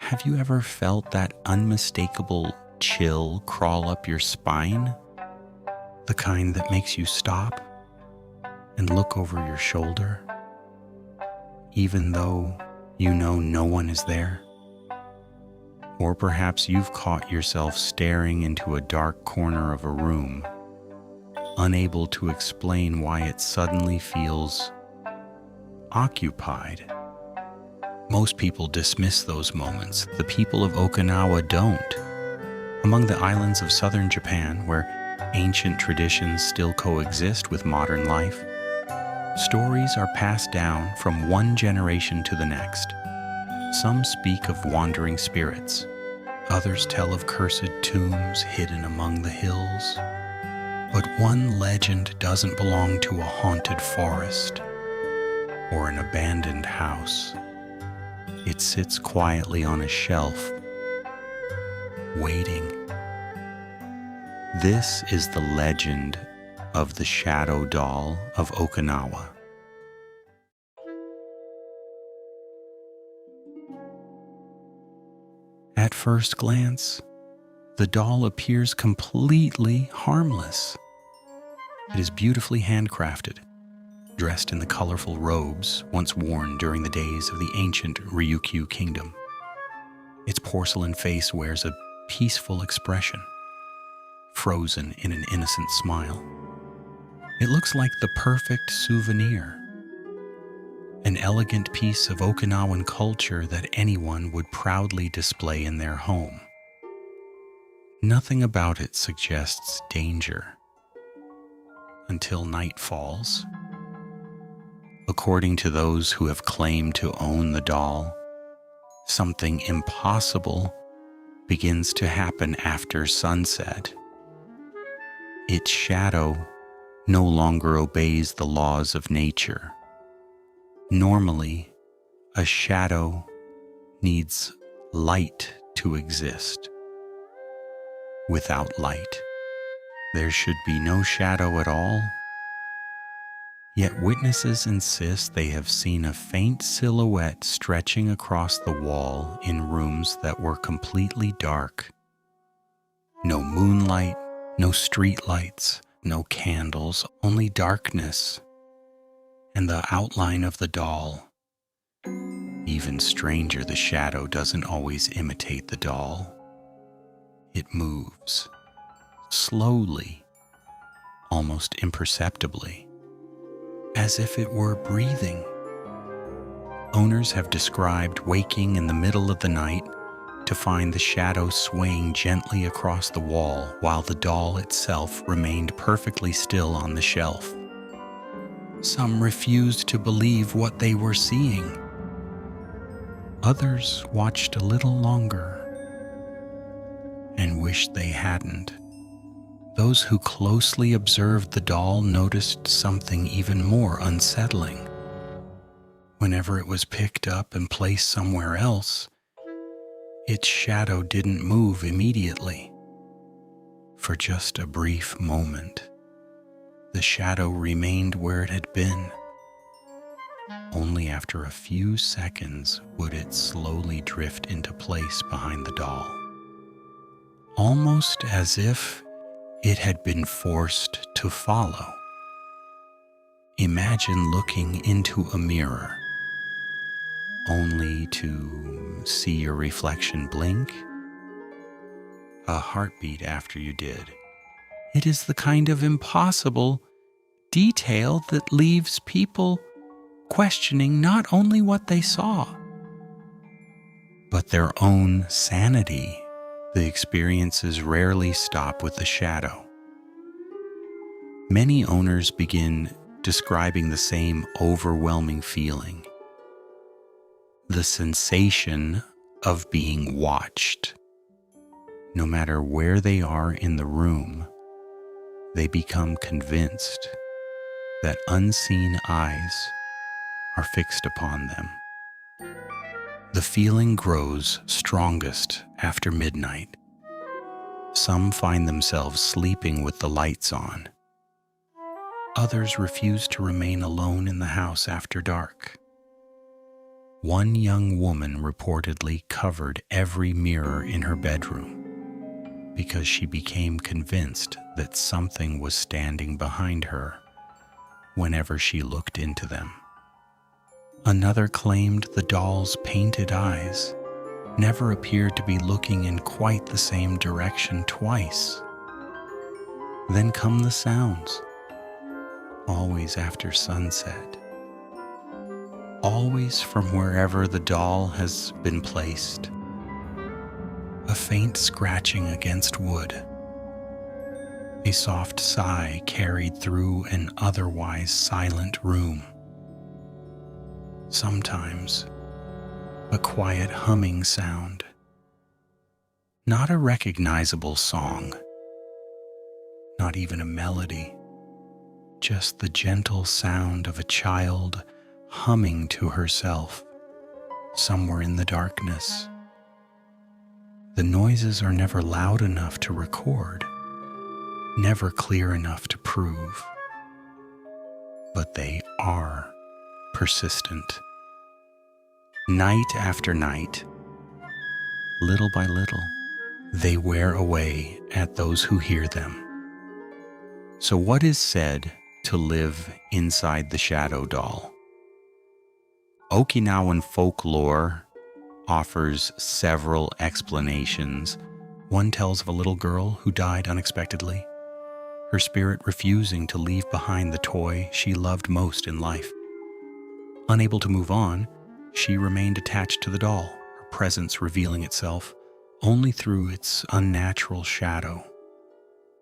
Have you ever felt that unmistakable chill crawl up your spine? The kind that makes you stop and look over your shoulder, even though you know no one is there? Or perhaps you've caught yourself staring into a dark corner of a room, unable to explain why it suddenly feels occupied. Most people dismiss those moments. The people of Okinawa don't. Among the islands of southern Japan, where ancient traditions still coexist with modern life, stories are passed down from one generation to the next. Some speak of wandering spirits. Others tell of cursed tombs hidden among the hills. But one legend doesn't belong to a haunted forest or an abandoned house. It sits quietly on a shelf, waiting. This is the legend of the Shadow Doll of Okinawa. At first glance, the doll appears completely harmless. It is beautifully handcrafted, dressed in the colorful robes once worn during the days of the ancient Ryukyu kingdom. Its porcelain face wears a peaceful expression, frozen in an innocent smile. It looks like the perfect souvenir, an elegant piece of Okinawan culture that anyone would proudly display in their home. Nothing about it suggests danger until night falls. According to those who have claimed to own the doll, something impossible begins to happen after sunset. Its shadow no longer obeys the laws of nature. Normally, a shadow needs light to exist. Without light, there should be no shadow at all. Yet witnesses insist they have seen a faint silhouette stretching across the wall in rooms that were completely dark. No moonlight, no street lights, no candles, only darkness and the outline of the doll. Even stranger, the shadow doesn't always imitate the doll. It moves, slowly, almost imperceptibly, as if it were breathing. Owners have described waking in the middle of the night to find the shadow swaying gently across the wall while the doll itself remained perfectly still on the shelf. Some refused to believe what they were seeing. Others watched a little longer and wished they hadn't. Those who closely observed the doll noticed something even more unsettling. Whenever it was picked up and placed somewhere else, its shadow didn't move immediately. For just a brief moment, the shadow remained where it had been. Only after a few seconds would it slowly drift into place behind the doll, almost as if it had been forced to follow. Imagine looking into a mirror, only to see your reflection blink, a heartbeat after you did. It is the kind of impossible detail that leaves people questioning not only what they saw, but their own sanity. The experiences rarely stop with the shadow. Many owners begin describing the same overwhelming feeling, the sensation of being watched. No matter where they are in the room, they become convinced that unseen eyes are fixed upon them. The feeling grows strongest after midnight. Some find themselves sleeping with the lights on. Others refuse to remain alone in the house after dark. One young woman reportedly covered every mirror in her bedroom because she became convinced that something was standing behind her whenever she looked into them. Another claimed the doll's painted eyes never appeared to be looking in quite the same direction twice. Then come the sounds, always after sunset, always from wherever the doll has been placed. A faint scratching against wood, a soft sigh carried through an otherwise silent room. Sometimes, a quiet humming sound, not a recognizable song, not even a melody, just the gentle sound of a child humming to herself somewhere in the darkness. The noises are never loud enough to record, never clear enough to prove, but they are persistent. Night after night, little by little, they wear away at those who hear them. So what is said to live inside the shadow doll? Okinawan folklore offers several explanations. One tells of a little girl who died unexpectedly, her spirit refusing to leave behind the toy she loved most in life. Unable to move on, she remained attached to the doll, her presence revealing itself only through its unnatural shadow.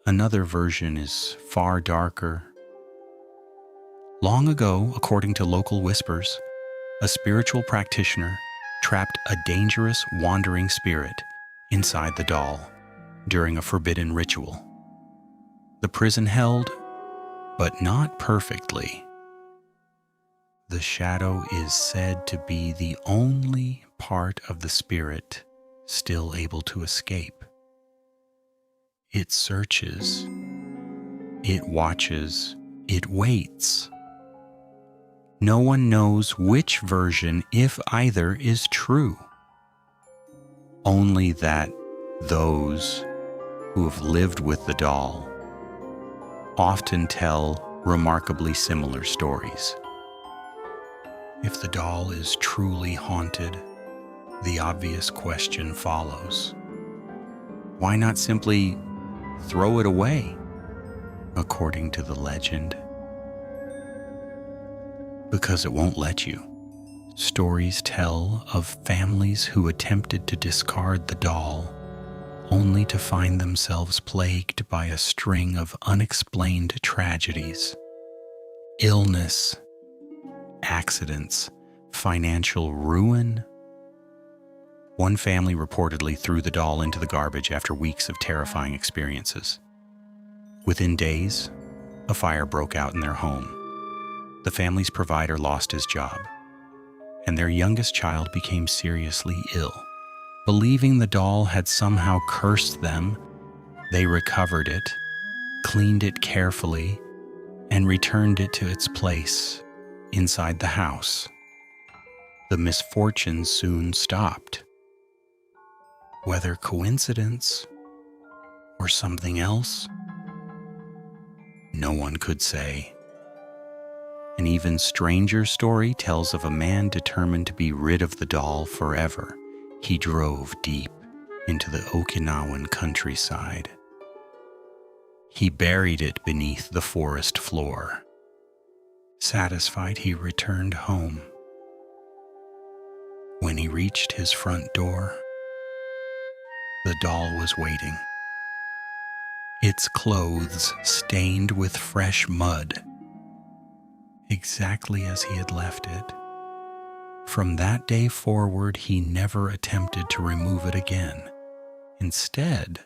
Another version is far darker. Long ago, according to local whispers, a spiritual practitioner trapped a dangerous wandering spirit inside the doll during a forbidden ritual. The prison held, but not perfectly. The shadow is said to be the only part of the spirit still able to escape. It searches, it watches, it waits. No one knows which version, if either, is true. Only that those who have lived with the doll often tell remarkably similar stories. If the doll is truly haunted, the obvious question follows. Why not simply throw it away, according to the legend? Because it won't let you. Stories tell of families who attempted to discard the doll, only to find themselves plagued by a string of unexplained tragedies, illness, accidents, financial ruin. One family reportedly threw the doll into the garbage after weeks of terrifying experiences. Within days, a fire broke out in their home. The family's provider lost his job, and their youngest child became seriously ill. Believing the doll had somehow cursed them, they recovered it, cleaned it carefully, and returned it to its place inside the house. The misfortune soon stopped. Whether coincidence or something else, no one could say. An even stranger story tells of a man determined to be rid of the doll forever. He drove deep into the Okinawan countryside. He buried it beneath the forest floor. Satisfied, he returned home. When he reached his front door, the doll was waiting. Its clothes stained with fresh mud, exactly as he had left it. From that day forward, he never attempted to remove it again. Instead,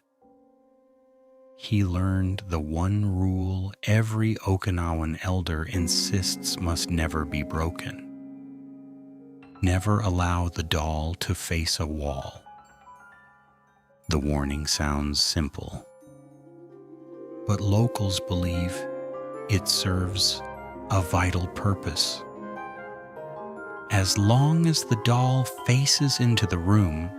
he learned the one rule every Okinawan elder insists must never be broken. Never allow the doll to face a wall. The warning sounds simple, but locals believe it serves a vital purpose. As long as the doll faces into the room,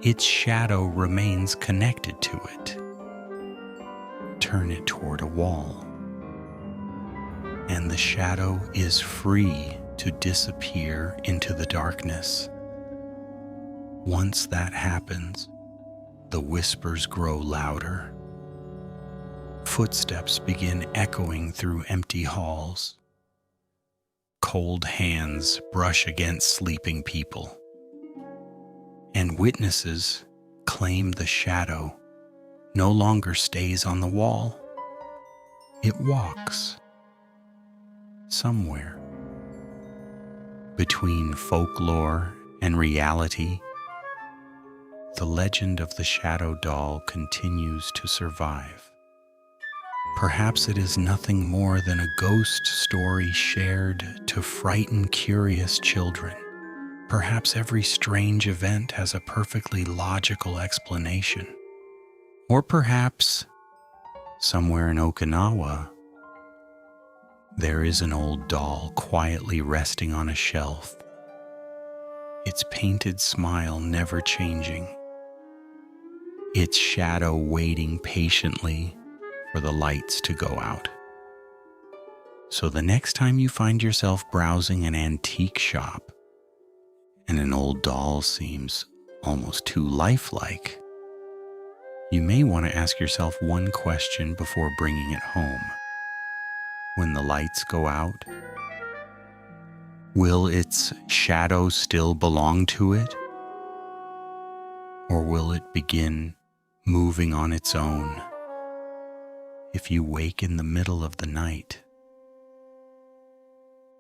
its shadow remains connected to it. Turn it toward a wall, and the shadow is free to disappear into the darkness. Once that happens, the whispers grow louder. Footsteps begin echoing through empty halls. Cold hands brush against sleeping people, and witnesses claim the shadow no longer stays on the wall. It walks somewhere between folklore and reality. The legend of the Shadow Doll continues to survive. Perhaps it is nothing more than a ghost story shared to frighten curious children. Perhaps every strange event has a perfectly logical explanation. Or perhaps, somewhere in Okinawa, there is an old doll quietly resting on a shelf, its painted smile never changing, its shadow waiting patiently for the lights to go out. So the next time you find yourself browsing an antique shop and an old doll seems almost too lifelike, you may want to ask yourself one question before bringing it home. When the lights go out, will its shadow still belong to it? Or will it begin moving on its own? If you wake in the middle of the night,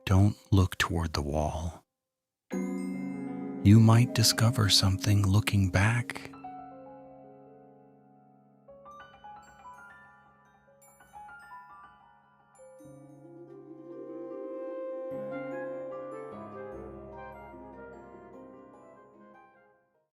don't look toward the wall. You might discover something looking back